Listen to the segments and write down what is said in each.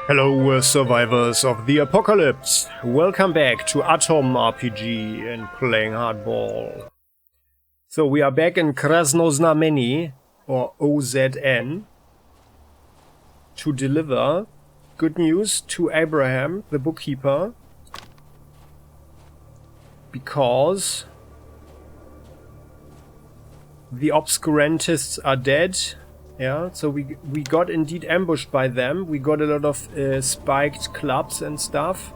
Hello survivors of the apocalypse, welcome back to AtomRPG and playing hardball. So we are back in Krasnoznameni, or OZN, to deliver good news to Abraham, the bookkeeper, because the obscurantists are dead. Yeah, so we got indeed ambushed by them. We got a lot of spiked clubs and stuff.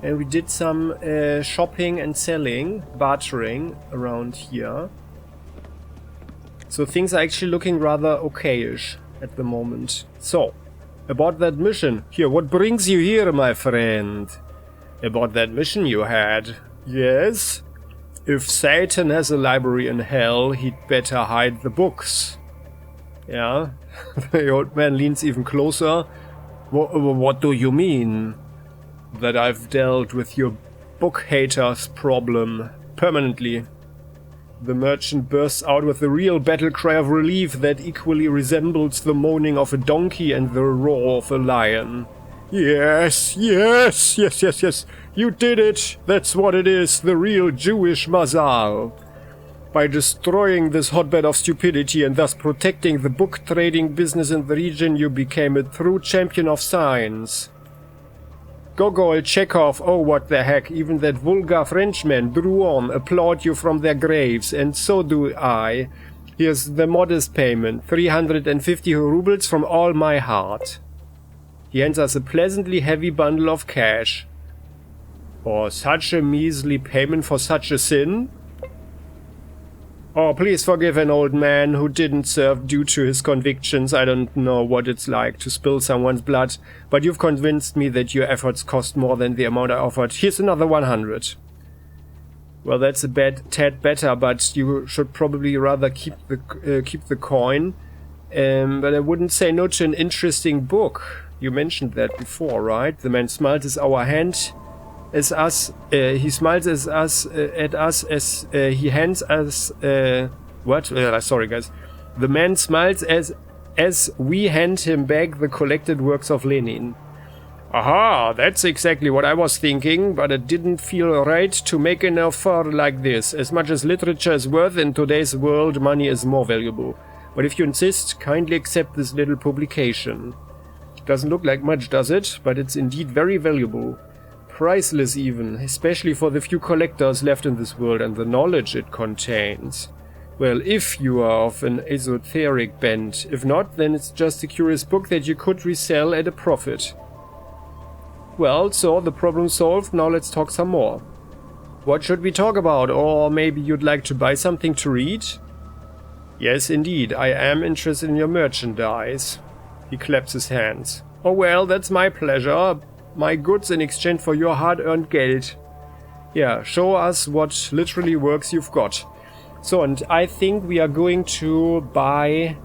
And we did some shopping and selling, bartering around here. So things are actually looking rather okayish at the moment. So, about that mission. Here, what brings you here, my friend? About that mission you had. Yes? If Satan has a library in hell, he'd better hide the books. Yeah, the old man leans even closer. What do you mean? That I've dealt with your book haters problem permanently. The merchant bursts out with a real battle cry of relief that equally resembles the moaning of a donkey and the roar of a lion. Yes, yes, yes, yes, yes. You did it. That's what it is, the real Jewish mazal. By destroying this hotbed of stupidity and thus protecting the book trading business in the region, you became a true champion of science. Gogol, Chekhov, oh what the heck, even that vulgar Frenchman, Drouin, applaud you from their graves, and so do I. Here's the modest payment, 350 rubles from all my heart. He hands us a pleasantly heavy bundle of cash. For such a measly payment for such a sin? Oh, please forgive an old man who didn't serve due to his convictions. I don't know what it's like to spill someone's blood, but you've convinced me that your efforts cost more than the amount I offered. Here's another 100. Well, that's a tad better, but you should probably rather keep the coin. But I wouldn't say no to an interesting book. You mentioned that before, right? The man smiled as our hand. He smiles at us as he hands us sorry guys. The man smiles as we hand him back the collected works of Lenin. Aha, that's exactly what I was thinking, but it didn't feel right to make an offer like this. As much as literature is worth in today's world, money is more valuable. But if you insist, kindly accept this little publication. Doesn't look like much, does it? But it's indeed very valuable. Priceless even, especially for the few collectors left in this world and the knowledge it contains. Well, if you are of an esoteric bent. If not, then it's just a curious book that you could resell at a profit. Well, so the problem solved, now let's talk some more. What should we talk about? Or maybe you'd like to buy something to read? Yes, indeed, I am interested in your merchandise. He claps his hands. Oh well, that's my pleasure. My goods in exchange for your hard-earned Geld. Yeah, show us what literally works you've got. So, and I think we are going to buy...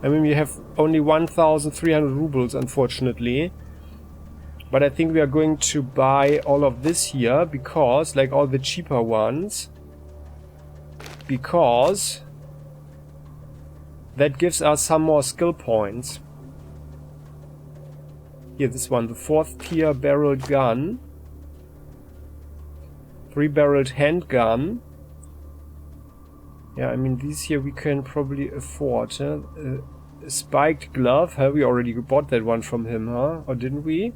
I mean, we have only 1,300 rubles, unfortunately. But I think we are going to buy all of this here, because, like all the cheaper ones, because that gives us some more skill points. Here, this one, the 4th tier barreled gun. 3-barreled handgun. Yeah, I mean, these here we can probably afford. A spiked glove. We already bought that one from him, huh? Or didn't we?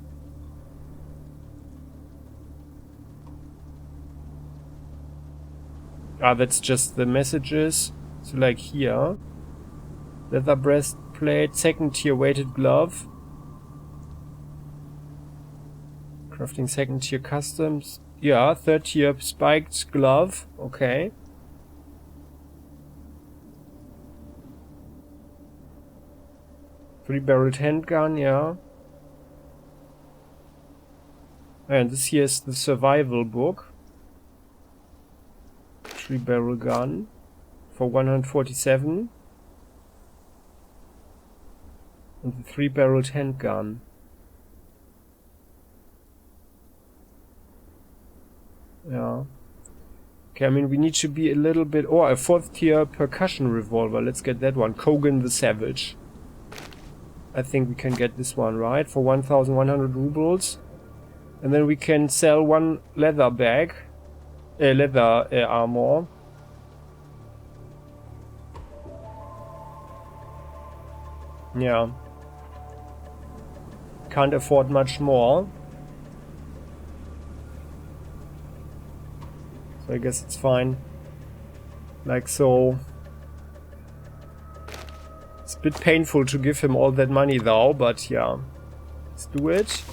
Ah, that's just the messages. So, like here. Leather breastplate, 2nd tier weighted glove. Crafting 2nd tier customs. Yeah, 3rd tier spiked glove. Okay. Three-barreled handgun, yeah. And this here is the survival book. 3-barrel gun for 147. And the 3-barreled handgun. Yeah. Okay, I mean, we need to be a little bit... Oh, a 4th tier percussion revolver. Let's get that one. Kogan the Savage. I think we can get this one, right? For 1,100 rubles. And then we can sell one leather bag. Leather armor. Yeah. Can't afford much more. So I guess it's fine. Like so. It's a bit painful to give him all that money though, but yeah. Let's do it.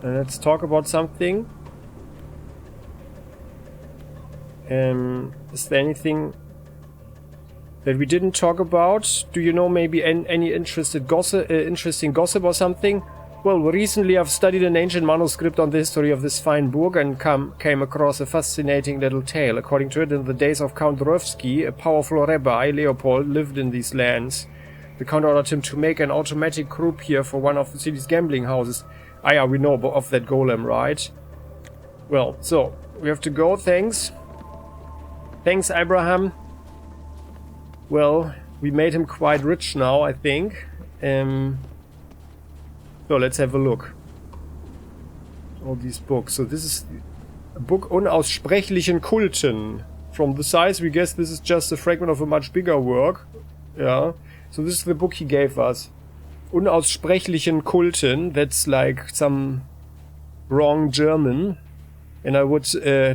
And let's talk about something. Is there anything that we didn't talk about? Do you know maybe any interesting gossip or something? Well, recently I've studied an ancient manuscript on the history of this fine burg and came across a fascinating little tale. According to it, in the days of Count Rowski, a powerful rabbi, Leopold, lived in these lands. The Count ordered him to make an automatic croupier for one of the city's gambling houses. Ah yeah, we know of that golem, right? Well, so, we have to go, thanks. Thanks, Abraham. Well, we made him quite rich now, I think. So let's have a look. All these books. So this is a book unaussprechlichen Kulten. From the size, we guess this is just a fragment of a much bigger work. Yeah. So this is the book he gave us. Unaussprechlichen Kulten. That's like some wrong German. And I would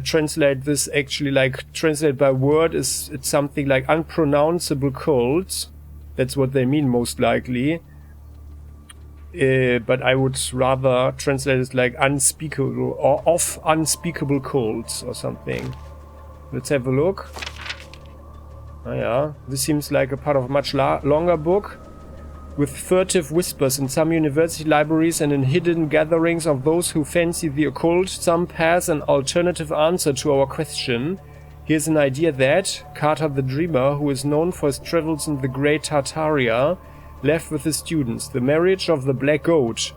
translate this actually, like, translate by word is it's something like unpronounceable cults. That's what they mean most likely. But I would rather translate it like unspeakable or of unspeakable cults or something. Let's have a look. Oh yeah, this seems like a part of a much longer book. With furtive whispers in some university libraries and in hidden gatherings of those who fancy the occult, some pass an alternative answer to our question. Here's an idea that Carter the Dreamer, who is known for his travels in the Great Tartaria, left with his students. The marriage of the Black Goat,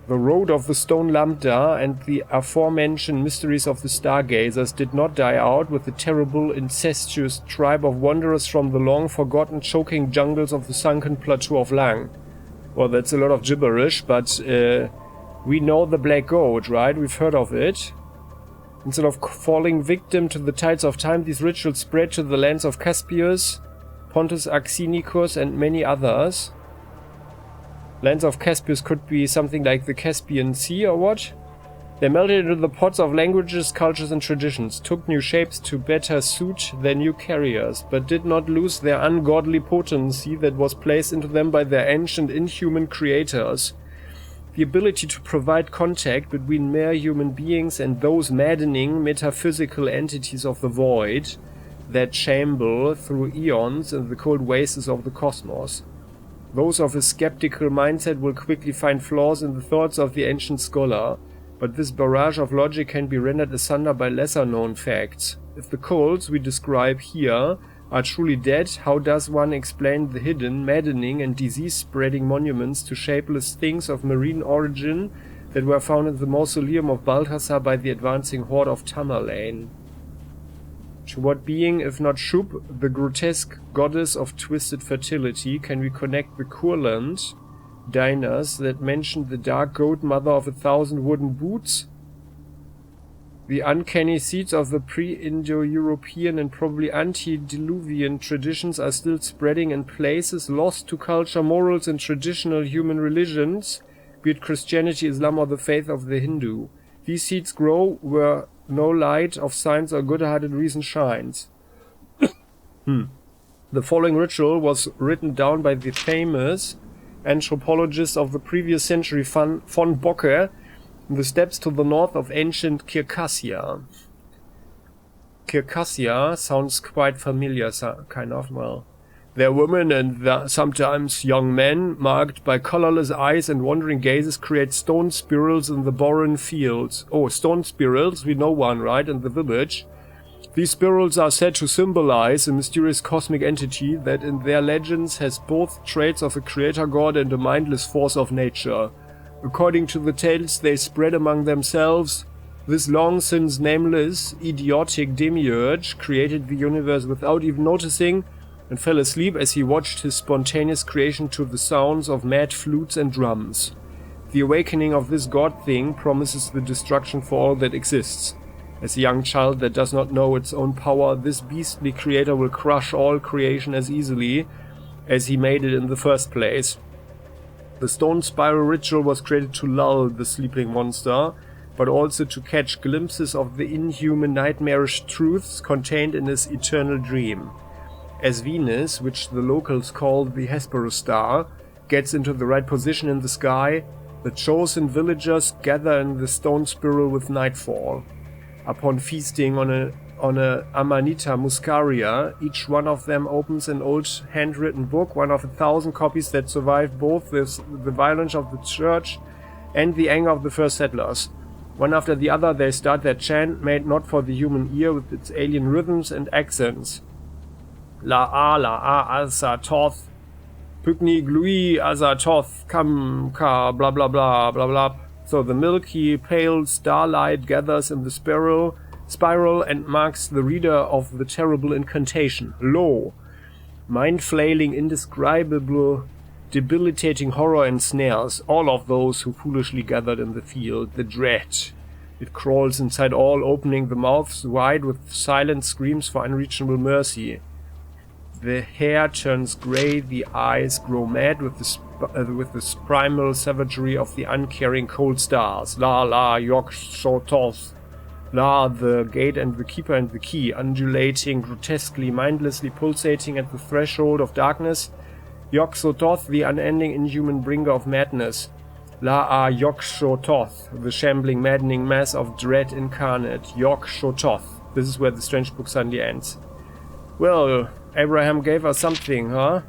the road of the Stone Lambda, and the aforementioned mysteries of the Stargazers did not die out with the terrible incestuous tribe of wanderers from the long-forgotten choking jungles of the sunken plateau of Lang. Well, that's a lot of gibberish, but we know the Black Goat, right? We've heard of it. Instead of falling victim to the tides of time, these rituals spread to the lands of Caspius, Pontus Axenicus, and many others. Lands of Caspius could be something like the Caspian Sea or what? They melted into the pots of languages, cultures and traditions, took new shapes to better suit their new carriers, but did not lose their ungodly potency that was placed into them by their ancient inhuman creators. The ability to provide contact between mere human beings and those maddening metaphysical entities of the void that chamber through eons in the cold wastes of the cosmos. Those of a skeptical mindset will quickly find flaws in the thoughts of the ancient scholar, but this barrage of logic can be rendered asunder by lesser-known facts. If the cults we describe here are truly dead, how does one explain the hidden, maddening and disease-spreading monuments to shapeless things of marine origin that were found in the mausoleum of Balthasar by the advancing horde of Tamerlane? To what being, if not Shub, the grotesque goddess of twisted fertility, can we connect the Kurland diners that mentioned the dark goat mother of 1,000 wooden boots? The uncanny seeds of the pre-Indo-European and probably antediluvian traditions are still spreading in places lost to culture, morals and traditional human religions, be it Christianity, Islam or the faith of the Hindu. These seeds grow where no light of science or good-hearted reason shines. The following ritual was written down by the famous anthropologist of the previous century, von Bocke, in the steppes to the north of ancient Circassia. Circassia sounds quite familiar, kind of, well. Their women and sometimes young men, marked by colorless eyes and wandering gazes, create stone spirals in the barren fields. Oh, stone spirals, we know one, right, in the village. These spirals are said to symbolize a mysterious cosmic entity that in their legends has both traits of a creator god and a mindless force of nature. According to the tales they spread among themselves, This long since nameless, idiotic demiurge created the universe without even noticing and fell asleep as he watched his spontaneous creation to the sounds of mad flutes and drums. The awakening of this god thing promises the destruction for all that exists. As a young child that does not know its own power, this beastly creator will crush all creation as easily as he made it in the first place. The stone spiral ritual was created to lull the sleeping monster, but also to catch glimpses of the inhuman nightmarish truths contained in his eternal dream. As Venus, which the locals call the Hesperus star, gets into the right position in the sky, the chosen villagers gather in the stone spiral with nightfall. Upon feasting on a Amanita muscaria, each one of them opens an old handwritten book, one of 1,000 copies that survived both the violence of the church and the anger of the first settlers. One after the other they start their chant, made not for the human ear, with its alien rhythms and accents. La Azatoth, Pygni Glui Azatoth, Kam Ka, blah blah blah blah blah. So the milky, pale starlight gathers in the spiral and marks the reader of the terrible incantation. Lo! Mind-flailing, indescribable, debilitating horror and snares, all of those who foolishly gathered in the field, the dread. It crawls inside all, opening the mouths wide with silent screams for unreachable mercy. The hair turns grey, the eyes grow mad with the primal savagery of the uncaring cold stars. La la yok shototh. La, the gate and the keeper and the key, undulating, grotesquely, mindlessly pulsating at the threshold of darkness. Yok Sototh, the unending inhuman bringer of madness. La Yok Shototh, the shambling, maddening mass of dread incarnate. Yok Shototh. This is where the strange book suddenly ends. Well, Abraham gave us something, huh?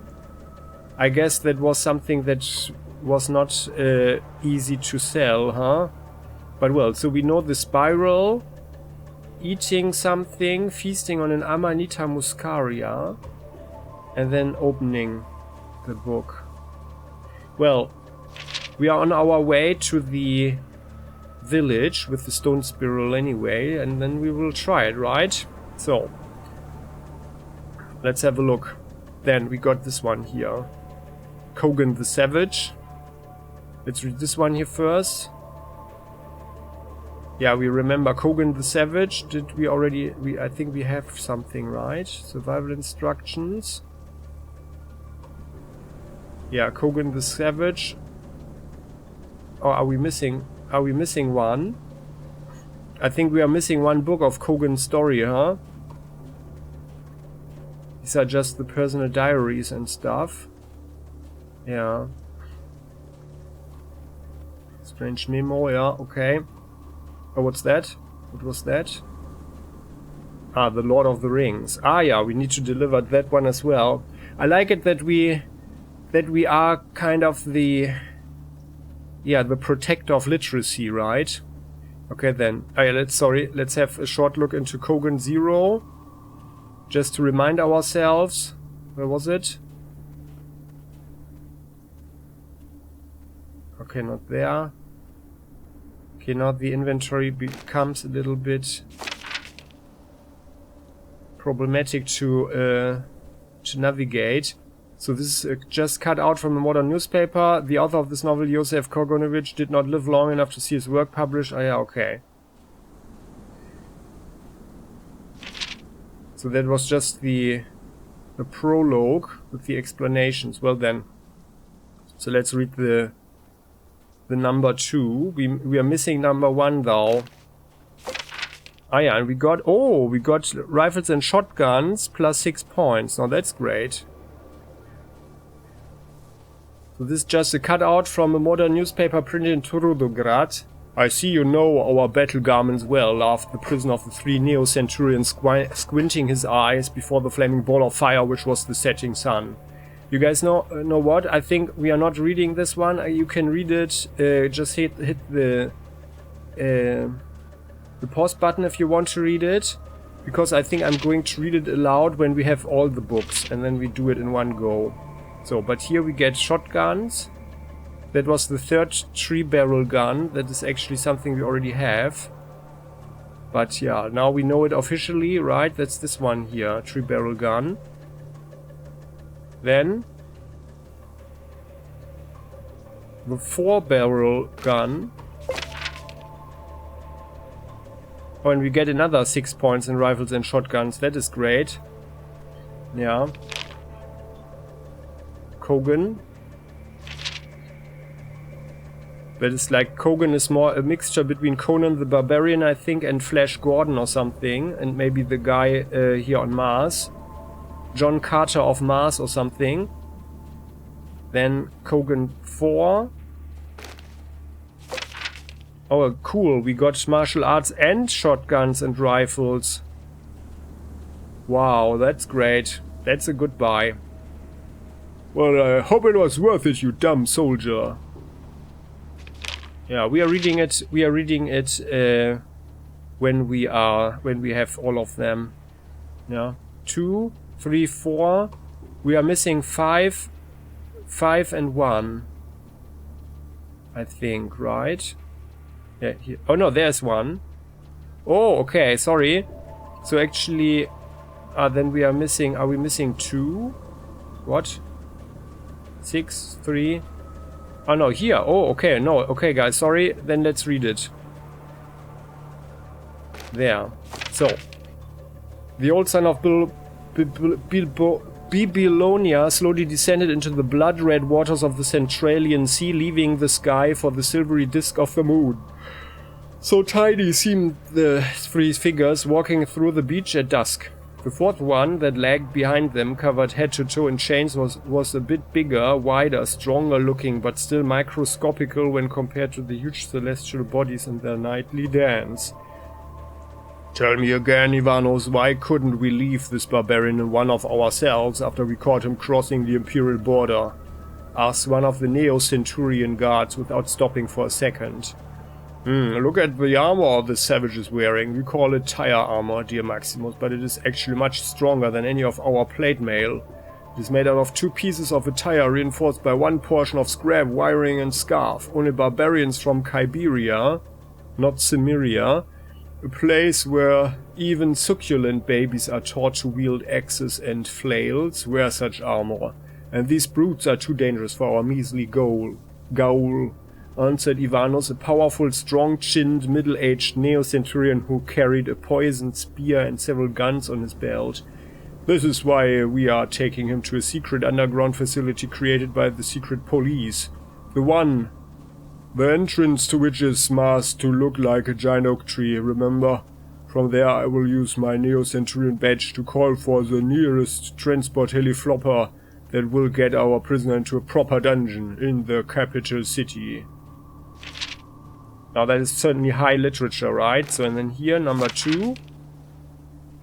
I guess that was something that was not easy to sell, huh? But well, so we know the spiral, eating something, feasting on an Amanita muscaria, and then opening the book. Well, we are on our way to the village with the stone spiral anyway, and then we will try it, right? So, let's have a look. Then we got this one here. Kogan the Savage. Let's read this one here first. Yeah, we remember Kogan the Savage. Did we already... I think we have something, right? Survival instructions. Yeah, Kogan the Savage. Oh, are we missing one? I think we are missing one book of Kogan's story, huh? These are just the personal diaries and stuff. Yeah. Strange memo, yeah, okay. Oh, what's that? What was that? Ah, the Lord of the Rings. Ah, yeah, we need to deliver that one as well. I like it that we are kind of the protector of literacy, right? Okay, then. Oh, yeah, let's have a short look into Kogan Zero, just to remind ourselves. Where was it? Okay, not there. Okay, now the inventory becomes a little bit problematic to navigate. So this is just cut out from the modern newspaper. The author of this novel, Josef Kogonovich, did not live long enough to see his work published. Ah, yeah, okay. So that was just the prologue with the explanations. Well then. So let's read the number 2. We are missing number 1 though. Ah yeah, and we got rifles and shotguns plus 6 points. Now that's great. So this is just a cutout from a modern newspaper printed in Trudograd. I see you know our battle garments well, laughed the prisoner of the 3 Neo-Centurions, squinting his eyes before the flaming ball of fire which was the setting sun. You guys know what? I think we are not reading this one. You can read it. Just hit the pause button if you want to read it, because I think I'm going to read it aloud when we have all the books, and then we do it in one go. So, but here we get shotguns. That was the 3rd 3-barrel gun. That is actually something we already have. But yeah, now we know it officially, right? That's this one here, 3-barrel gun. Then the 4-barrel gun. Oh, and we get another 6 points in rifles and shotguns. That is great. Yeah. Kogan. But it's like Kogan is more a mixture between Conan the Barbarian, I think, and Flash Gordon or something. And maybe the guy here on Mars. John Carter of Mars or something. Then Kogan 4. Oh, cool. We got martial arts and shotguns and rifles. Wow, that's great. That's a good buy. Well, I hope it was worth it, you dumb soldier. Yeah, we are reading it. We are reading it when we have all of them. Yeah, 2, 3, 4. We are missing 5, 5 and 1. I think, right? Yeah. Here. Oh no, there's 1. Oh, okay. Sorry. So actually, then we are missing. Are we missing 2? What? 6, 3. Oh no, here. Oh, okay. No, okay, guys. Sorry. Then let's read it. There. So, the old son of Babylonia slowly descended into the blood-red waters of the Centralian Sea, leaving the sky for the silvery disk of the moon. So tiny seemed the 3 figures walking through the beach at dusk. The 4th one that lagged behind them, covered head to toe in chains, was a bit bigger, wider, stronger looking, but still microscopical when compared to the huge celestial bodies in their nightly dance. Tell me again, Ivanos, why couldn't we leave this barbarian in one of ourselves after we caught him crossing the Imperial border? Asked one of the Neo-Centurion guards without stopping for a second. Look at the armor the savage is wearing. We call it tire armor, dear Maximus, but it is actually much stronger than any of our plate mail. It is made out of 2 pieces of a tire reinforced by 1 portion of scrap, wiring and scarf. Only barbarians from Kyberia, not Cimmeria, a place where even succulent babies are taught to wield axes and flails, wear such armor. And these brutes are too dangerous for our measly Gaul, answered Ivanos, a powerful, strong-chinned, middle-aged Neo-Centurion who carried a poisoned spear and several guns on his belt. This is why we are taking him to a secret underground facility created by the secret police. The entrance to which is masked to look like a giant oak tree, remember? From there I will use my Neo-Centurion badge to call for the nearest transport heliflopper that will get our prisoner into a proper dungeon in the capital city. Now that is certainly high literature, right? So and then here, number 2.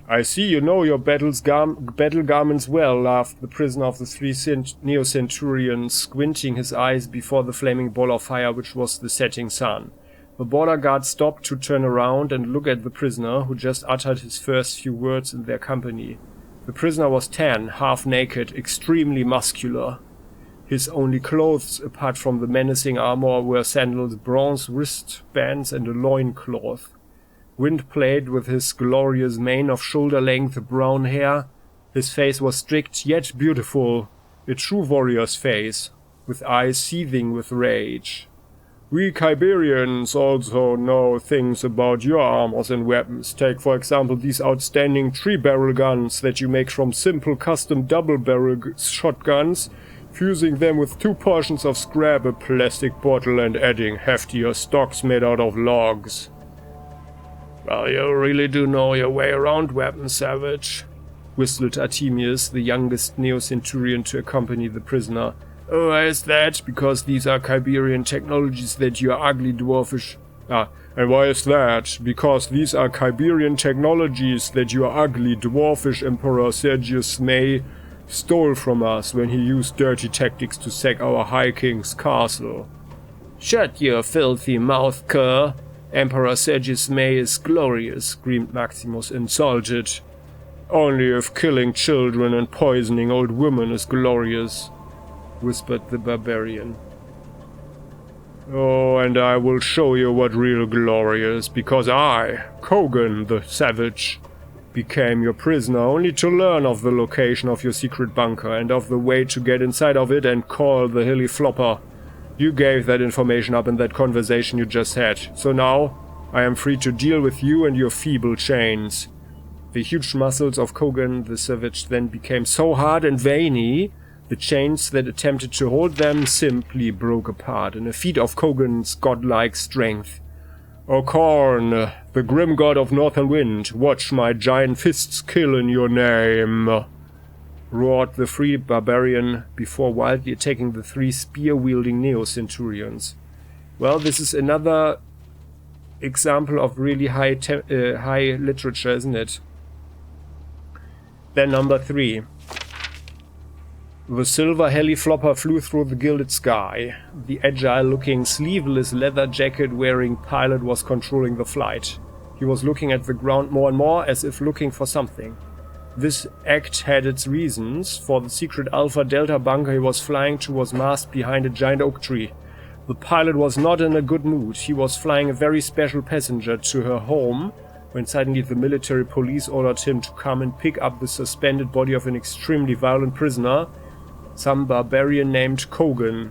I see you know your battle garments well, laughed the prisoner of the 3 Neo-Centurions, squinting his eyes before the flaming ball of fire which was the setting sun. The border guard stopped to turn around and look at the prisoner, who just uttered his first few words in their company. The prisoner was tan, half-naked, extremely muscular. His only clothes, apart from the menacing armor, were sandals, bronze wristbands, and a loincloth. Wind played with his glorious mane of shoulder-length brown hair. His face was strict yet beautiful, a true warrior's face, with eyes seething with rage. We Kyberians also know things about your armors and weapons. Take, for example, these outstanding 3-barrel guns that you make from simple custom double-barrel shotguns, fusing them with 2 portions of scrap, a plastic bottle, and adding heftier stocks made out of logs. Well, you really do know your way around weapons, savage, whistled Artemius, the youngest Neo-Centurion to accompany the prisoner. Oh, why is that? Because these are Kyberian technologies that your ugly dwarfish... and why is that? Because these are Kyberian technologies that your ugly dwarfish Emperor Sergius May stole from us when he used dirty tactics to sack our High King's castle. Shut your filthy mouth, cur! Emperor Sergius May is glorious, screamed Maximus, insulted. Only if killing children and poisoning old women is glorious, whispered the barbarian. Oh, and I will show you what real glory is, because I, Kogan the Savage, became your prisoner only to learn of the location of your secret bunker and of the way to get inside of it and call the hilly flopper. You gave that information up in that conversation you just had, so now I am free to deal with you and your feeble chains. The huge muscles of Kogan the Savage then became so hard and veiny, the chains that attempted to hold them simply broke apart in a feat of Kogan's godlike strength. O Korn, the grim god of northern wind, watch my giant fists kill in your name, roared the free barbarian before wildly attacking the 3 spear-wielding Neo-Centurions. Well, this is another example of really high literature, isn't it? Then number 3. The silver heli-flopper flew through the gilded sky. The agile-looking, sleeveless leather jacket-wearing pilot was controlling the flight. He was looking at the ground more and more, as if looking for something. This act had its reasons, for the secret Alpha-Delta bunker he was flying to was masked behind a giant oak tree. The pilot was not in a good mood. He was flying a very special passenger to her home, when suddenly the military police ordered him to come and pick up the suspended body of an extremely violent prisoner, some barbarian named Kogan,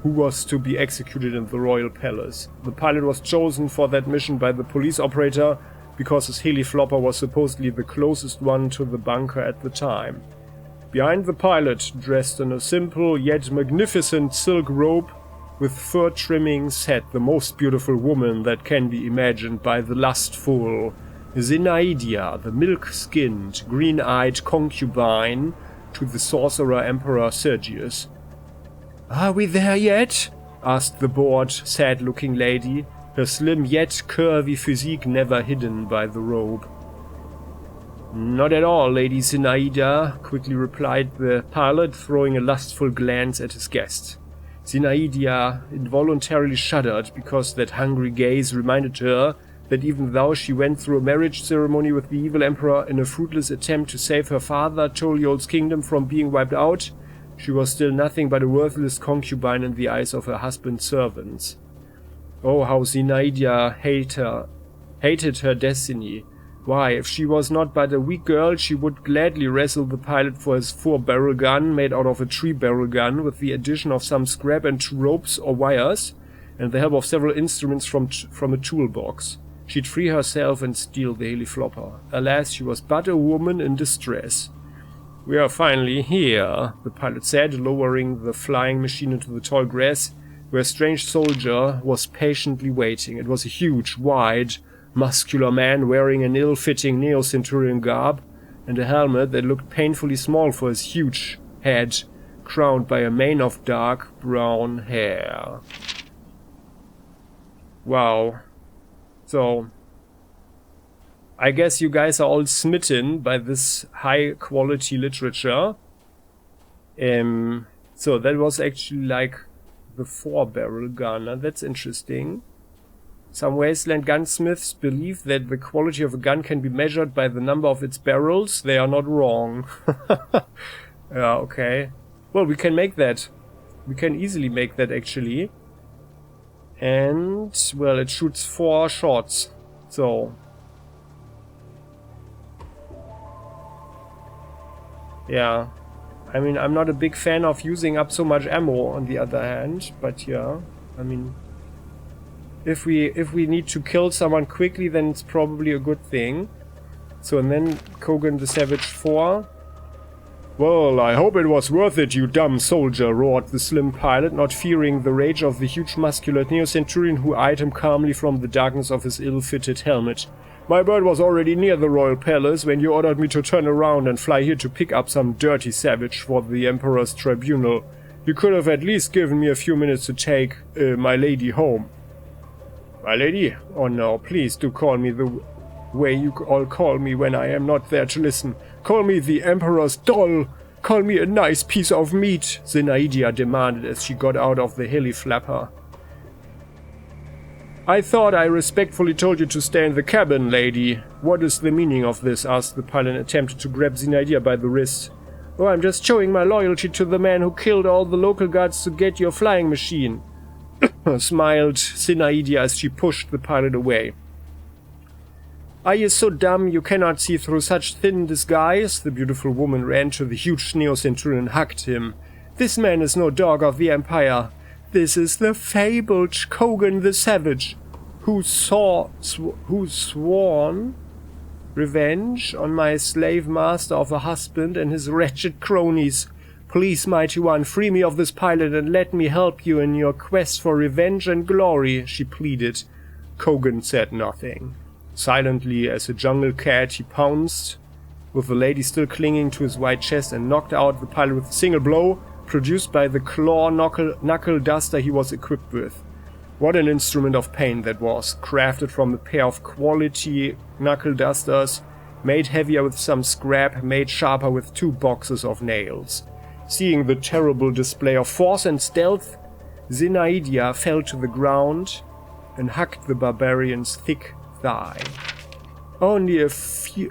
who was to be executed in the royal palace. The pilot was chosen for that mission by the police operator because his heli-flopper was supposedly the closest one to the bunker at the time. Behind the pilot, dressed in a simple yet magnificent silk robe with fur trimmings, sat the most beautiful woman that can be imagined by the lustful Zinaidia, the milk-skinned, green-eyed concubine to the sorcerer Emperor Sergius. "Are we there yet?" asked the bored, sad-looking lady, her slim yet curvy physique never hidden by the robe. "Not at all, Lady Zinaida," quickly replied the pilot, throwing a lustful glance at his guest. Zinaidia involuntarily shuddered, because that hungry gaze reminded her that even though she went through a marriage ceremony with the evil emperor in a fruitless attempt to save her father Toliol's kingdom from being wiped out, she was still nothing but a worthless concubine in the eyes of her husband's servants. Oh, how Zinaidia hated her destiny. Why, if she was not but a weak girl, she would gladly wrestle the pilot for his 4-barrel gun made out of a 3-barrel gun with the addition of some scrap and 2 ropes or wires, and the help of several instruments from a toolbox. She'd free herself and steal the heli-flopper. Alas, she was but a woman in distress. "We are finally here," the pilot said, lowering the flying machine into the tall grass, where a strange soldier was patiently waiting. It was a huge, wide, muscular man wearing an ill-fitting Neo-Centurion garb and a helmet that looked painfully small for his huge head, crowned by a mane of dark brown hair. Wow. So, I guess you guys are all smitten by this high-quality literature. So that was actually like the 4-barrel gun. That's interesting. Some Wasteland gunsmiths believe that the quality of a gun can be measured by the number of its barrels. They are not wrong. Yeah, okay. Well, we can make that. We can easily make that, actually. And, well, it shoots 4 shots. So. Yeah. I mean, I'm not a big fan of using up so much ammo, on the other hand. But, yeah. I mean, if we need to kill someone quickly, then it's probably a good thing. So, and then Kogan the Savage 4. "Well, I hope it was worth it, you dumb soldier," roared the slim pilot, not fearing the rage of the huge muscular Neo-Centurion who eyed him calmly from the darkness of his ill-fitted helmet. "My bird was already near the royal palace when you ordered me to turn around and fly here to pick up some dirty savage for the Emperor's tribunal. You could have at least given me a few minutes to take my lady home." "My lady? Oh no, please do call me the way you all call me when I am not there to listen. Call me the Emperor's doll. Call me a nice piece of meat," Zinaidia demanded as she got out of the heli-flapper. "I thought I respectfully told you to stay in the cabin, lady. What is the meaning of this?" asked the pilot, attempted to grab Zinaidia by the wrist. "Oh, I'm just showing my loyalty to the man who killed all the local guards to get your flying machine." smiled Zinaidia as she pushed the pilot away. Are you so dumb you cannot see through such thin disguise? The beautiful woman ran to the huge Neo-Centurion and hugged him. This man is no dog of the Empire. This is the fabled Kogan the Savage, who sworn revenge on my slave master of a husband and his wretched cronies. Please, mighty one, free me of this pilot and let me help you in your quest for revenge and glory, she pleaded. Kogan said nothing. Silently as a jungle cat, he pounced, with the lady still clinging to his white chest, and knocked out the pilot with a single blow, produced by the claw knuckle duster he was equipped with. What an instrument of pain that was, crafted from a pair of quality knuckle dusters, made heavier with some scrap, made sharper with 2 boxes of nails. Seeing the terrible display of force and stealth, Zinaidia fell to the ground and hugged the barbarian's thick thigh. Only a fool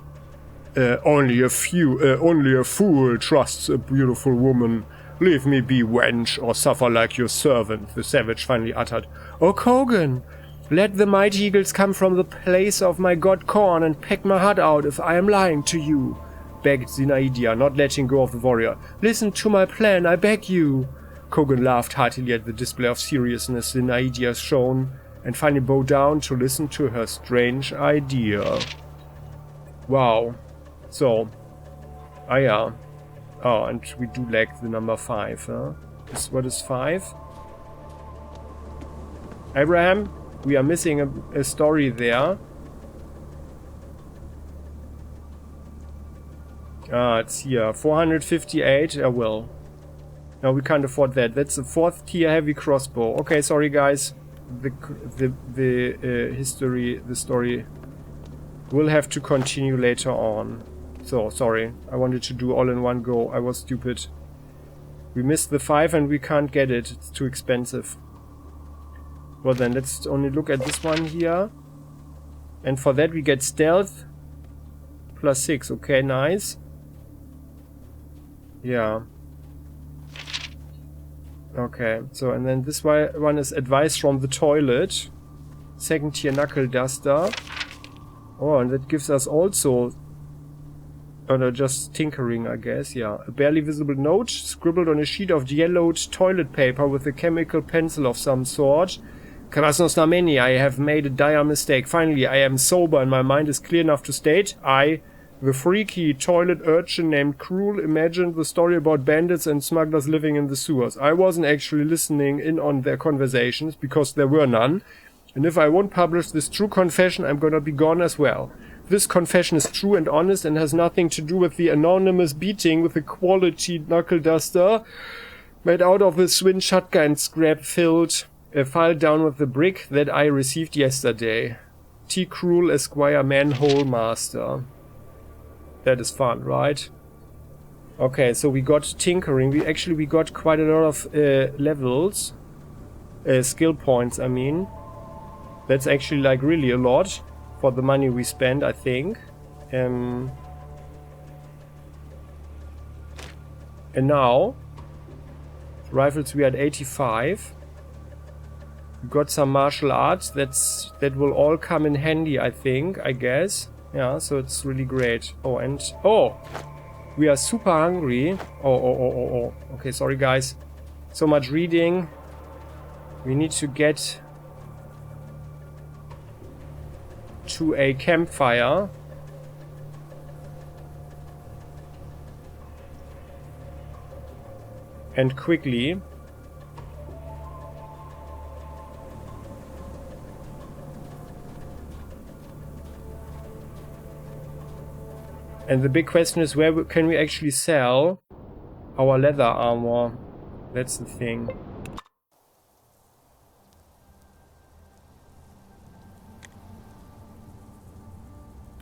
trusts a beautiful woman. Leave me be, wench, or suffer like your servant, the savage finally uttered. Oh, Kogan, let the mighty eagles come from the place of my god Korn and peck my heart out if I am lying to you, begged Zinaidia, not letting go of the warrior. Listen to my plan, I beg you. Kogan laughed heartily at the display of seriousness Zinaidia shown, and finally bowed down to listen to her strange idea. Wow. So. Ah, yeah. Oh, and we do lack the number 5, huh? What is 5? Abraham, we are missing a story there. Ah, it's here. 458. Well. No, we can't afford that. That's a 4th tier heavy crossbow. Okay, sorry guys. The story will have to continue later on. So, sorry. I wanted to do all in one go. I was stupid. We missed the 5 and we can't get it. It's too expensive. Well then, let's only look at this one here. And for that we get stealth plus 6. Okay, nice. Yeah. Okay, so and then this one is advice from the toilet. 2nd tier knuckle duster. Oh, and that gives us also... Oh no, just tinkering, I guess, yeah. A barely visible note scribbled on a sheet of yellowed toilet paper with a chemical pencil of some sort. Krasnosnameni, I have made a dire mistake. Finally, I am sober and my mind is clear enough to state I, the freaky toilet urchin named Cruel, imagined the story about bandits and smugglers living in the sewers. I wasn't actually listening in on their conversations, because there were none. And if I won't publish this true confession, I'm gonna be gone as well. This confession is true and honest and has nothing to do with the anonymous beating with a quality knuckle duster made out of a Swin shotgun scrap filled a file down with the brick that I received yesterday. T. Cruel, Esquire, Manhole Master. That is fun, right? Okay, so we got tinkering. We got quite a lot of levels. Skill points, I mean. That's actually like really a lot for the money we spend, I think. And now, rifles we had 85. We got some martial arts. That will all come in handy, I think, I guess. Yeah, so it's really great. Oh, and... Oh! We are super hungry. Oh. Okay, sorry guys. So much reading. We need to get to a campfire. And quickly. And the big question is, where can we actually sell our leather armor? That's the thing.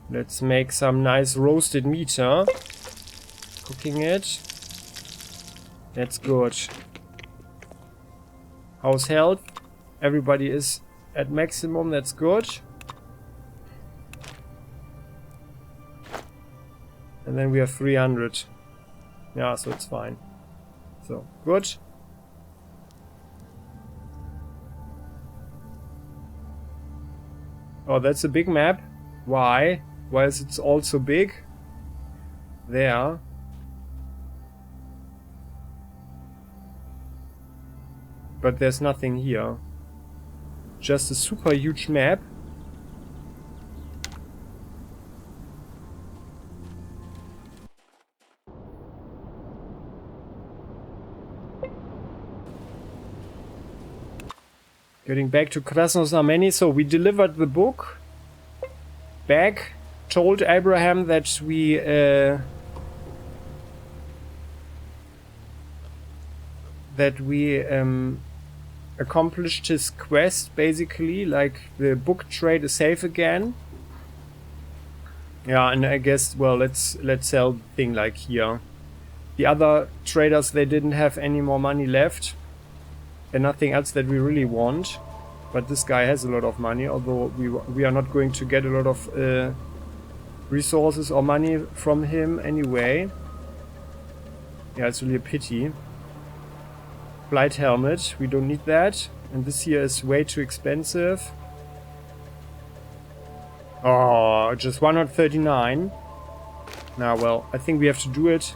Let's make some nice roasted meat, huh? Cooking it. That's good. How's health? Everybody is at maximum, that's good. And then we have 300. Yeah, so it's fine. So, good. Oh, that's a big map. Why? Why is it all so big? There. But there's nothing here. Just a super huge map. Getting back to Krasnoznameni, so we delivered the book back, told Abraham that we accomplished his quest, basically, like the book trade is safe again. Yeah, and I guess, well, let's sell the thing like here. The other traders, they didn't have any more money left. And nothing else that we really want. But this guy has a lot of money, although we are not going to get a lot of resources or money from him anyway. Yeah, it's really a pity. Flight helmet, we don't need that. And this here is way too expensive. Oh, just 139. Now, well, I think we have to do it.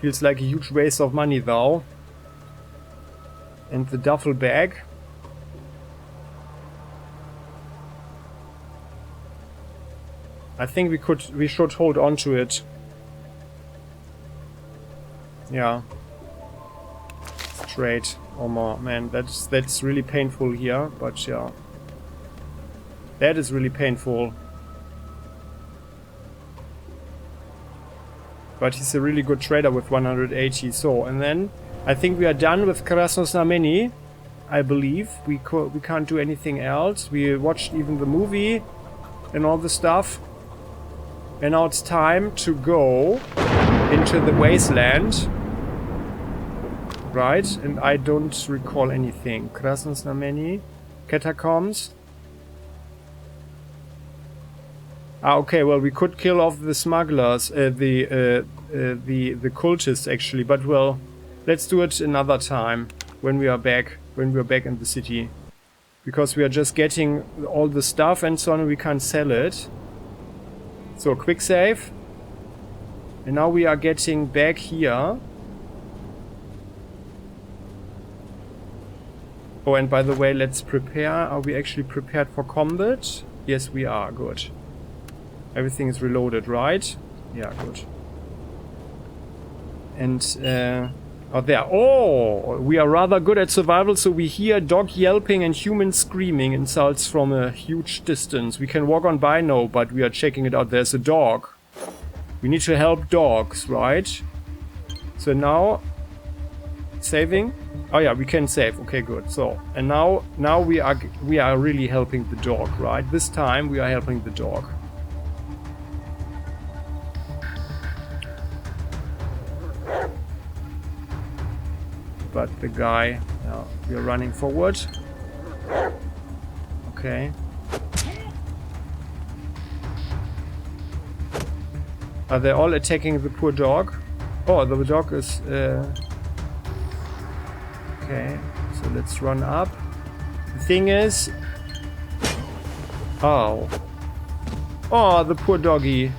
Feels like a huge waste of money though. And the duffel bag. I think we should hold on to it. Yeah. Straight. Oh man, that's really painful here, but yeah. That is really painful. But he's a really good trader with 180, so, and then I think we are done with Krasnoznameni, I believe. We can't do anything else. We watched even the movie and all the stuff. And now it's time to go into the Wasteland. Right, and I don't recall anything. Krasnoznameni, catacombs. Ah, okay, well, we could kill off the smugglers, the cultists actually, but well, let's do it another time when we are back in the city, because we are just getting all the stuff and so on, and we can't sell it. So quick save, and now we are getting back here. Oh, and by the way, let's prepare. Are we actually prepared for combat? Yes, we are. Good. Everything is reloaded, right? Yeah, good. And, oh, there. Oh! We are rather good at survival, so we hear dog yelping and humans screaming insults from a huge distance. We can walk on by, no, but we are checking it out. There's a dog. We need to help dogs, right? So now... saving? Oh yeah, we can save. Okay, good. So, and now we are really helping the dog, right? This time we are helping the dog. But the guy, we are running forward. Okay. Are they all attacking the poor dog? Oh, the dog is... Okay, so let's run up. The thing is... Oh. Oh, the poor doggy.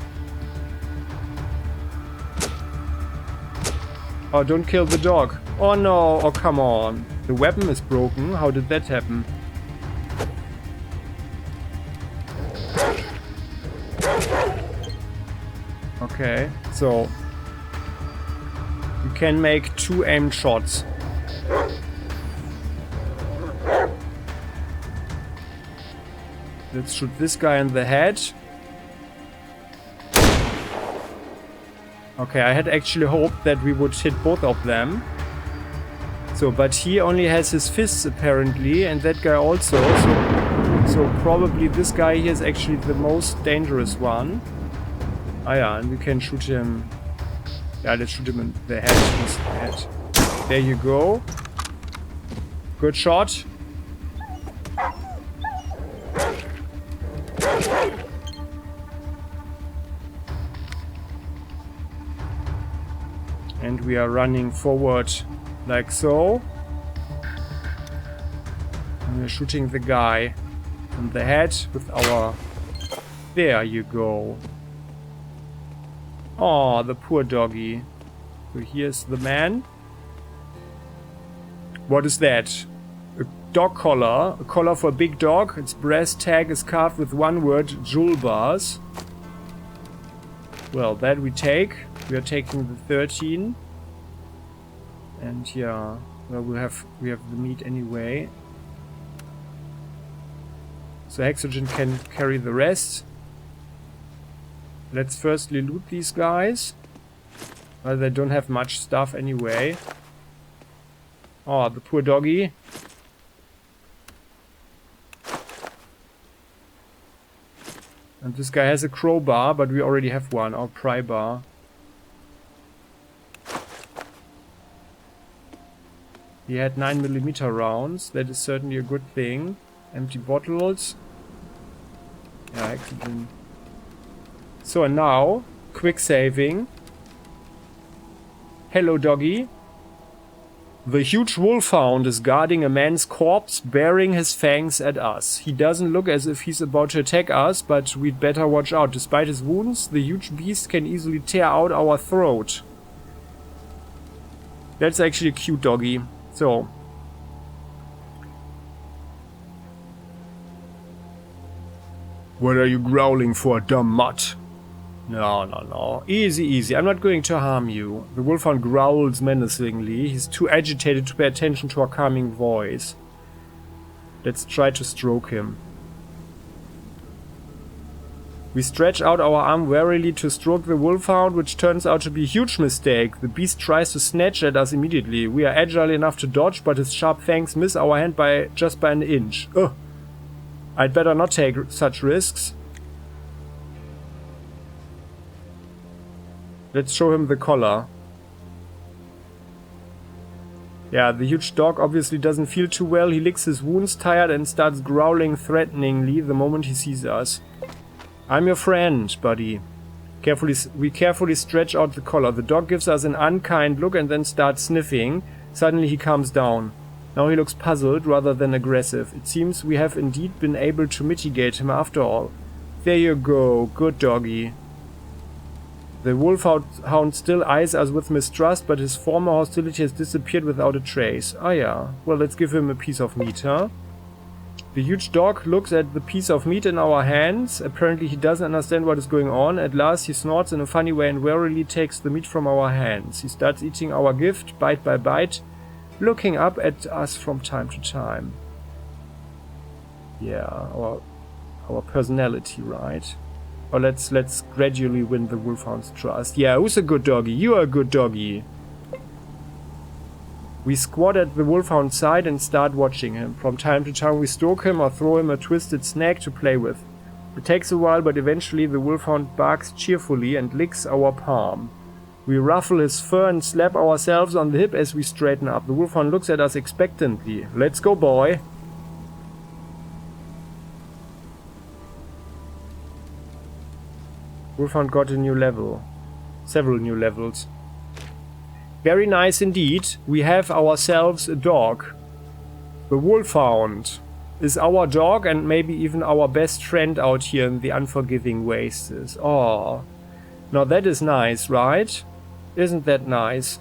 Oh, don't kill the dog. Oh no, oh come on. The weapon is broken. How did that happen? Okay, so... you can make 2 aimed shots. Let's shoot this guy in the head. Okay, I had actually hoped that we would hit both of them. So, but he only has his fists apparently, and that guy also. So probably this guy here is actually the most dangerous one. Ah yeah, and we can shoot him. Yeah, let's shoot him in the head. There you go. Good shot. And we are running forward like so. And we're shooting the guy. on the head with our... There you go. Oh, the poor doggy. So here's the man. What is that? A dog collar. A collar for a big dog. Its breast tag is carved with one word, Dzhulbars. Well, that we take. We are taking the 13. And yeah, well, we have the meat anyway. So Hexogen can carry the rest. Let's firstly loot these guys. Well, they don't have much stuff anyway. Oh, the poor doggy. And this guy has a crowbar, but we already have one, our pry bar. He had 9mm rounds, that is certainly a good thing. Empty bottles. Yeah, Hexogen. So and now, quick saving. Hello doggy. The huge wolfhound is guarding a man's corpse, baring his fangs at us. He doesn't look as if he's about to attack us, but we'd better watch out. Despite his wounds, the huge beast can easily tear out our throat. That's actually a cute doggy. So. What are you growling for, dumb mutt? No. Easy, easy. I'm not going to harm you. The wolfhound growls menacingly. He's too agitated to pay attention to our calming voice. Let's try to stroke him. We stretch out our arm warily to stroke the wolfhound, which turns out to be a huge mistake. The beast tries to snatch at us immediately. We are agile enough to dodge, but his sharp fangs miss our hand just by an inch. Ugh. I'd better not take such risks. Let's show him the collar. Yeah, the huge dog obviously doesn't feel too well. He licks his wounds tired and starts growling threateningly the moment he sees us. I'm your friend, buddy. We carefully stretch out the collar. The dog gives us an unkind look and then starts sniffing. Suddenly he calms down. Now he looks puzzled rather than aggressive. It seems we have indeed been able to mitigate him after all. There you go, good doggy. The wolfhound still eyes us with mistrust, but his former hostility has disappeared without a trace. Ah yeah, well, let's give him a piece of meat, huh? The huge dog looks at the piece of meat in our hands. Apparently he doesn't understand what is going on. At last he snorts in a funny way and warily takes the meat from our hands. He starts eating our gift, bite by bite, looking up at us from time to time. Yeah, our personality, right? Or let's gradually win the wolfhound's trust. Yeah, who's a good doggy? You are a good doggy. We squat at the wolfhound's side and start watching him. From time to time we stroke him or throw him a twisted snack to play with. It takes a while, but eventually the wolfhound barks cheerfully and licks our palm. We ruffle his fur and slap ourselves on the hip as we straighten up. The wolfhound looks at us expectantly. Let's go, boy. Wolfhound got a new level. Several new levels. Very nice indeed. We have ourselves a dog. The wolfhound is our dog and maybe even our best friend out here in the unforgiving wastes. Oh, now that is nice, right? Isn't that nice?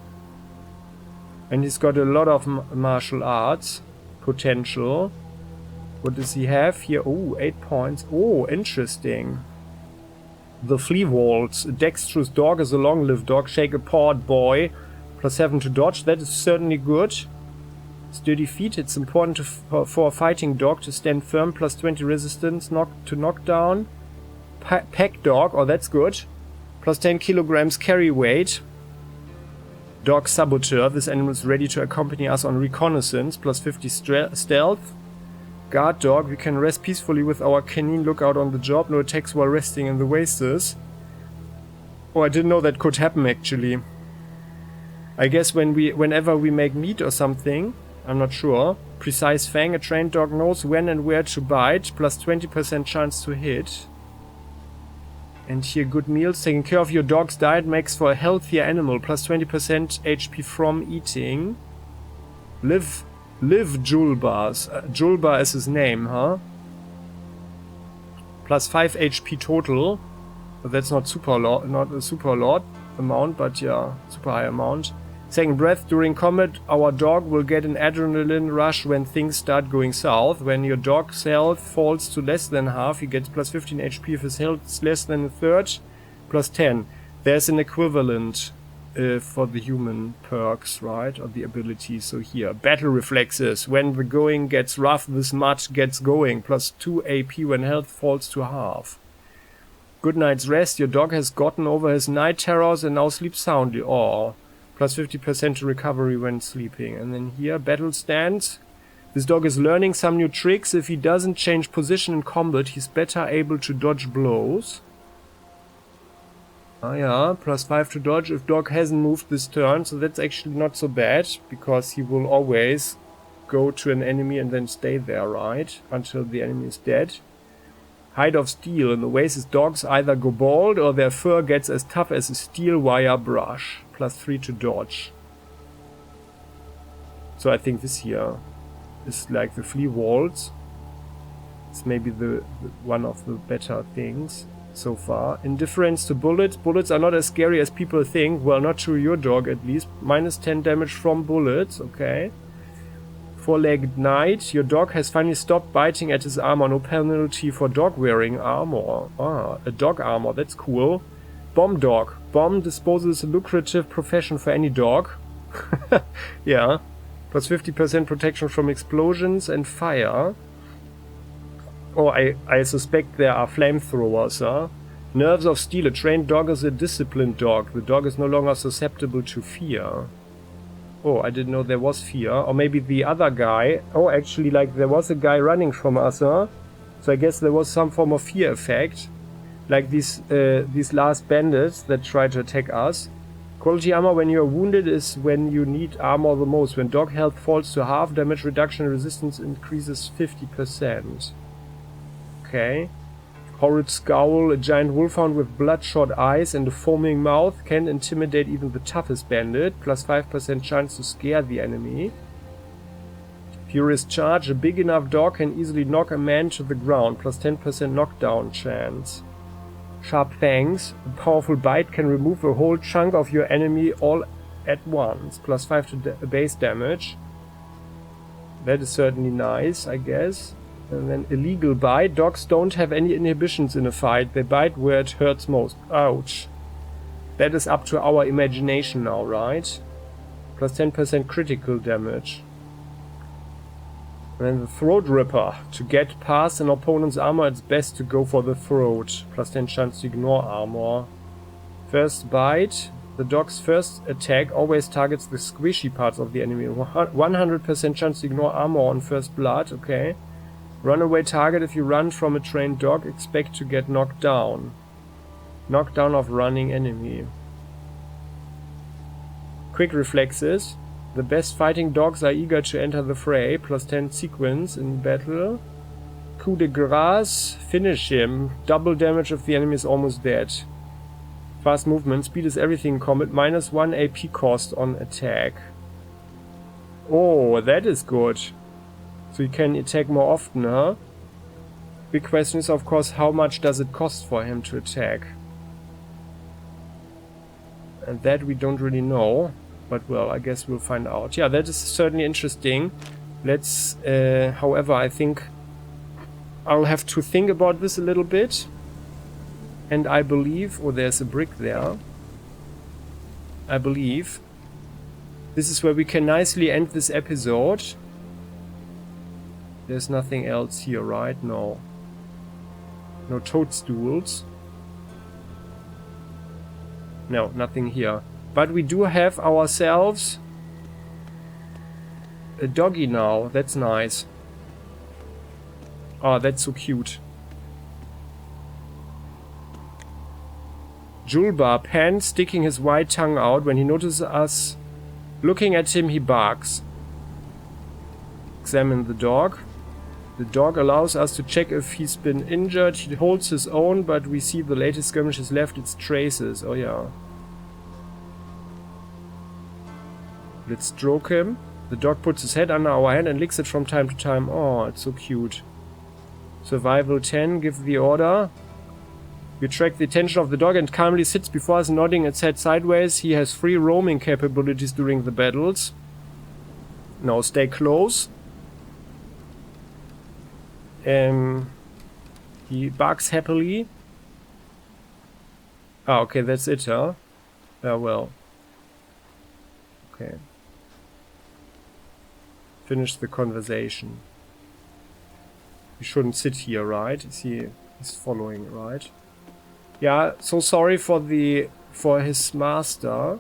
And he's got a lot of martial arts potential. What does he have here? Oh, 8 points. Oh, interesting. The flea waltz. A dexterous dog is a long-lived dog. Shake a pawed boy. +7 to dodge. That is certainly good. Sturdy feet. It's important for a fighting dog to stand firm. +20 resistance to knockdown. Pack dog. Oh, that's good. +10 kilograms carry weight. Dog saboteur. This animal is ready to accompany us on reconnaissance. +50 stealth. Guard dog. We can rest peacefully with our canine lookout on the job. No attacks while resting in the wastes. Oh, I didn't know that could happen actually. I guess whenever we make meat or something, I'm not sure. Precise fang. A trained dog knows when and where to bite. +20% chance to hit. And here, good meals. Taking care of your dog's diet makes for a healthier animal. +20% HP from eating. Live Dzhulbars. Dzhulbar is his name, huh? Plus 5 HP total. But that's not a super lot amount, but yeah, super high amount. Second breath, during combat, our dog will get an adrenaline rush when things start going south. When your dog's health falls to less than half, he gets plus 15 HP if his health is less than a third, plus 10. There's an equivalent for the human perks, right? Or the abilities. So here, battle reflexes. When the going gets rough, this mutt gets going. Plus 2 AP when health falls to half. Good night's rest. Your dog has gotten over his night terrors and now sleeps soundly. Oh. Plus 50% to recovery when sleeping. And then here, battle stance. This dog is learning some new tricks. If he doesn't change position in combat, he's better able to dodge blows. Ah yeah, plus 5 to dodge if dog hasn't moved this turn. So that's actually not so bad, because he will always go to an enemy and then stay there, right? Until the enemy is dead. Hide of steel. In the Wastes, dogs either go bald or their fur gets as tough as a steel wire brush. Plus 3 to dodge. So I think this here is like the flea waltz. It's maybe the one of the better things so far. Indifference to bullets. Bullets are not as scary as people think. Well, not to your dog at least. Minus 10 damage from bullets. Okay. Fourlegged knight. Your dog has finally stopped biting at his armor. No penalty for dog wearing armor. Ah, a dog armor. That's cool. Bomb dog. Bomb disposal is a lucrative profession for any dog. Yeah. Plus 50% protection from explosions and fire. Oh, I suspect there are flamethrowers, huh? Nerves of steel. A trained dog is a disciplined dog. The dog is no longer susceptible to fear. Oh, I didn't know there was fear. Or maybe the other guy. Oh, actually, like, there was a guy running from us, huh? So I guess there was some form of fear effect. Like these last bandits that try to attack us. Quality armor when you're wounded is when you need armor the most. When dog health falls to half, damage reduction and resistance increases 50%. Okay. Horrid scowl. A giant wolfhound with bloodshot eyes and a foaming mouth can intimidate even the toughest bandit. Plus 5% chance to scare the enemy. Furious charge. A big enough dog can easily knock a man to the ground. Plus 10% knockdown chance. Sharp fangs. A powerful bite can remove a whole chunk of your enemy all at once. Plus 5 to base damage. That is certainly nice, I guess. And then illegal bite. Dogs don't have any inhibitions in a fight. They bite where it hurts most. Ouch. That is up to our imagination now, right? Plus 10% critical damage. And then the throat ripper. To get past an opponent's armor, it's best to go for the throat. Plus 10 chance to ignore armor. First bite. The dog's first attack always targets the squishy parts of the enemy. 100% chance to ignore armor on first blood. Okay. Runaway target. If you run from a trained dog, expect to get knocked down. Knockdown of running enemy. Quick reflexes. The best fighting dogs are eager to enter the fray. Plus 10 sequence in battle. Coup de grace. Finish him. Double damage if the enemy is almost dead. Fast movement. Speed is everything in combat. Minus 1 AP cost on attack. Oh, that is good. So you can attack more often, huh? Big question is, of course, how much does it cost for him to attack? And that we don't really know. But, well, I guess we'll find out. Yeah, that is certainly interesting. Let's, however, I think I'll have to think about this a little bit. And I believe, oh, there's a brick there. I believe this is where we can nicely end this episode. There's nothing else here, right? No. No toadstools. No, nothing here. But we do have ourselves a doggy now. That's nice. Oh, that's so cute. Dzhulbar pants, sticking his white tongue out. When he notices us looking at him, he barks. Examine the dog. The dog allows us to check if he's been injured. He holds his own, but we see the latest skirmish has left its traces. Oh yeah. Let's stroke him. The dog puts his head under our hand and licks it from time to time. Oh, it's so cute. Survival 10, give the order. We attract the attention of the dog and calmly sits before us, nodding its head sideways. He has free roaming capabilities during the battles. Now stay close. He barks happily. Ah, okay, that's it, huh? Yeah, well. Okay. Finish the conversation. He shouldn't sit here, right? He's following, right? Yeah, so sorry for his master.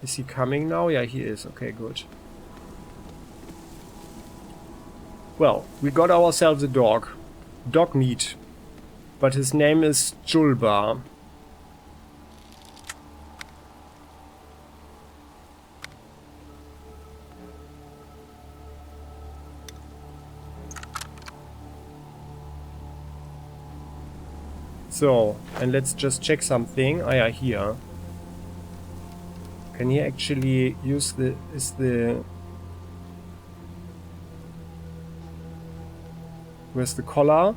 Is he coming now? Yeah, he is. Okay, good. Well, we got ourselves a dog. Dog meat. But his name is Dzhulbar. So, and let's just check something. Ah, yeah, here. Can he actually use where's the collar?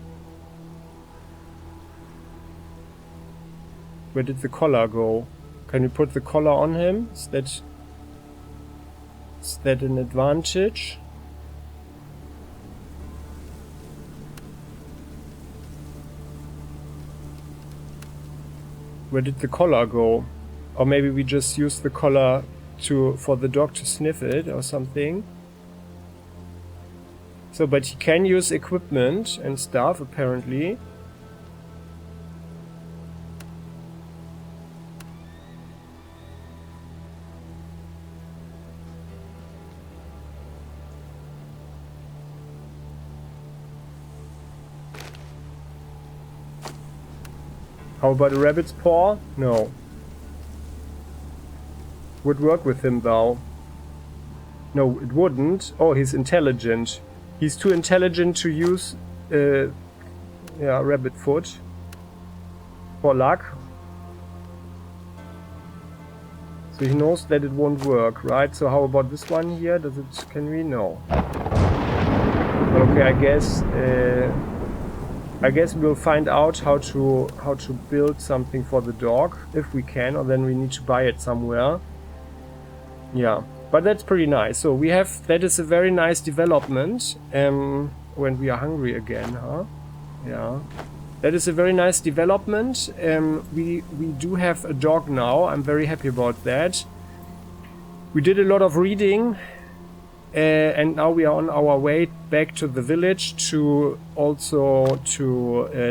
Where did the collar go? Can you put the collar on him? Is that an advantage? Where did the collar go? Or maybe we just use the collar for the dog to sniff it or something. So, but he can use equipment and stuff apparently. How about a rabbit's paw? No. Would work with him though. No, it wouldn't. Oh, he's intelligent. He's too intelligent to use rabbit foot. For luck. So he knows that it won't work, right? So how about this one here? Can we? No. Okay, I guess we'll find out how to build something for the dog if we can, or then we need to buy it somewhere. Yeah, but that's pretty nice. So that is a very nice development. When we are hungry again, huh? Yeah, that is a very nice development. We do have a dog now. I'm very happy about that. We did a lot of reading. And now we are on our way back to the village to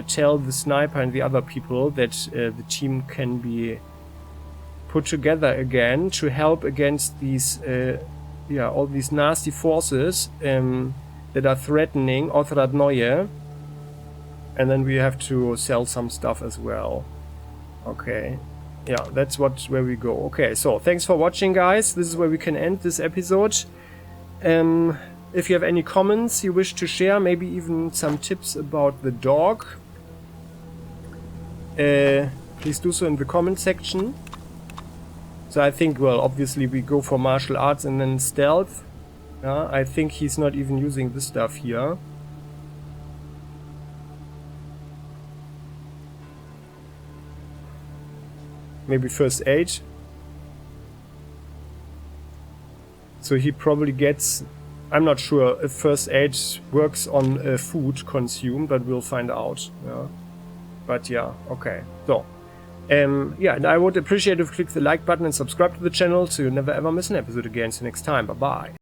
tell the sniper and the other people that the team can be put together again to help against these all these nasty forces that are threatening Othrad Neue. And then we have to sell some stuff as well. Okay. Yeah, that's where we go. Okay, so thanks for watching, guys. This is where we can end this episode. If you have any comments you wish to share, maybe even some tips about the dog, please do so in the comment section. So I think, well, obviously we go for martial arts and then stealth. I think he's not even using this stuff here. Maybe first aid. So he probably gets... I'm not sure if first aid works on food consumed, but we'll find out. Yeah. But yeah, okay. So, yeah, and I would appreciate if you click the like button and subscribe to the channel so you never ever miss an episode again. See you next time. Bye-bye.